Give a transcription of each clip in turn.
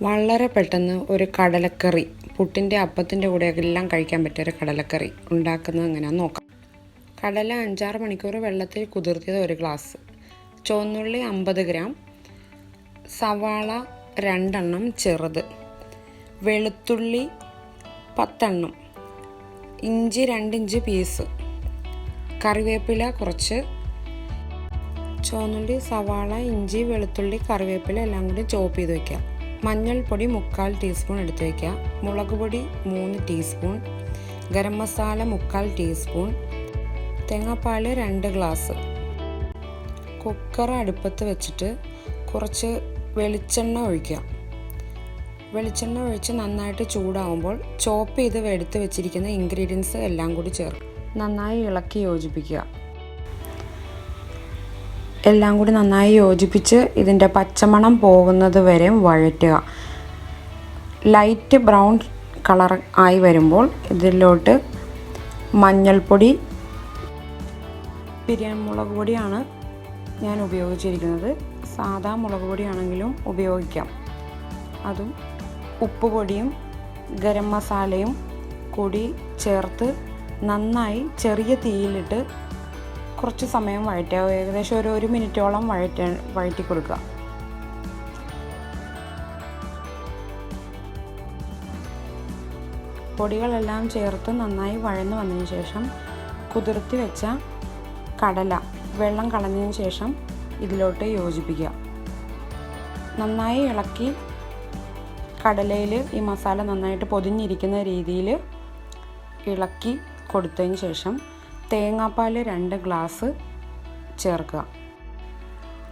വളരെ പെട്ടെന്ന് ഒരു കടലക്കറി, പുട്ടിൻ്റെ അപ്പത്തിൻ്റെ കൂടെയൊക്കെ എല്ലാം കഴിക്കാൻ പറ്റിയ ഒരു കടലക്കറി ഉണ്ടാക്കുന്നത് എങ്ങനെയാണെന്ന് നോക്കാം. കടല 5-6 മണിക്കൂർ വെള്ളത്തിൽ കുതിർത്തിയത് 1 ഗ്ലാസ്, ചുവന്നുള്ളി 50 ഗ്രാം, സവാള 2 എണ്ണം ചെറുത്, വെളുത്തുള്ളി 10 എണ്ണം, ഇഞ്ചി 2 ഇഞ്ച് പീസ്, കറിവേപ്പില കുറച്ച്, ചുവന്നുള്ളി, സവാള, ഇഞ്ചി, വെളുത്തുള്ളി, കറിവേപ്പില എല്ലാം കൂടി ചോപ്പ് ചെയ്ത് വയ്ക്കുക. മഞ്ഞൾപ്പൊടി 3/4 ടീസ്പൂൺ എടുത്ത് വയ്ക്കുക. മുളക് പൊടി 3 ടീസ്പൂൺ, ഗരം മസാല 3/4 ടീസ്പൂൺ, തേങ്ങാപ്പാൽ 2 ഗ്ലാസ്. കുക്കർ അടുപ്പത്ത് വെച്ചിട്ട് കുറച്ച് വെളിച്ചെണ്ണ ഒഴിക്കുക. വെളിച്ചെണ്ണ ഒഴിച്ച് നന്നായിട്ട് ചൂടാവുമ്പോൾ ചോപ്പ് ചെയ്ത് എടുത്ത് വെച്ചിരിക്കുന്ന ഇൻഗ്രീഡിയൻസ് എല്ലാം കൂടി ചേർക്കുക. നന്നായി ഇളക്കി യോജിപ്പിക്കുക. എല്ലാം കൂടി നന്നായി യോജിപ്പിച്ച് ഇതിൻ്റെ പച്ചമണം പോകുന്നത് വരെ വഴറ്റുക. ലൈറ്റ് ബ്രൗൺ കളർ ആയി വരുമ്പോൾ ഇതിലോട്ട് മഞ്ഞൾപ്പൊടി, ബിരിയാണി മുളക് പൊടിയാണ് ഞാൻ ഉപയോഗിച്ചിരിക്കുന്നത്, സാദാ മുളക് പൊടിയാണെങ്കിലും ഉപയോഗിക്കാം. അതും ഉപ്പുപൊടിയും ഗരം മസാലയും കൂടി ചേർത്ത് നന്നായി ചെറിയ തീയിലിട്ട് കുറച്ച് സമയം വഴറ്റുക. ഏകദേശം ഒരു 1 മിനിറ്റോളം വഴറ്റി കൊടുക്കുക. പൊടികളെല്ലാം ചേർത്ത് നന്നായി വഴന്നു വന്നതിന് ശേഷം കുതിർത്തി വെച്ച കടല വെള്ളം കളഞ്ഞതിന് ശേഷം ഇതിലോട്ട് യോജിപ്പിക്കുക. നന്നായി ഇളക്കി കടലയിൽ ഈ മസാല നന്നായിട്ട് പൊതിഞ്ഞിരിക്കുന്ന രീതിയിൽ ഇളക്കി കൊടുത്തതിന് ശേഷം തേങ്ങാപ്പാൽ 2 ഗ്ലാസ് ചേർക്കുക.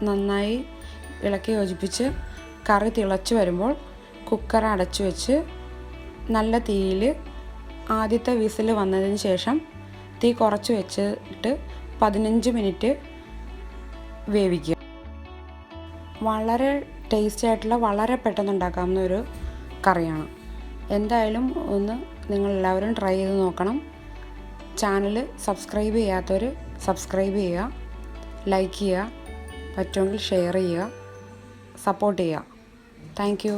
നന്നായി ഇളക്കി യോജിപ്പിച്ച് കറി തിളച്ച് വരുമ്പോൾ കുക്കർ അടച്ചു വെച്ച് നല്ല തീയിൽ ആദ്യത്തെ വിസിൽ വന്നതിന് ശേഷം തീ കുറച്ച് വെച്ചിട്ട് 15 മിനിറ്റ് വേവിക്കുക. വളരെ ടേസ്റ്റി ആയിട്ടുള്ള, വളരെ പെട്ടെന്ന് ഉണ്ടാക്കാവുന്ന ഒരു കറിയാണ്. എന്തായാലും ഒന്ന് നിങ്ങളെല്ലാവരും ട്രൈ ചെയ്ത് നോക്കണം. ചാനൽ സബ്സ്ക്രൈബ് ചെയ്യാത്തവർ സബ്സ്ക്രൈബ് ചെയ്യുക, ലൈക്ക് ചെയ്യുക, പറ്റുമെങ്കിൽ ഷെയർ ചെയ്യുക, സപ്പോർട്ട് ചെയ്യുക. Thank you.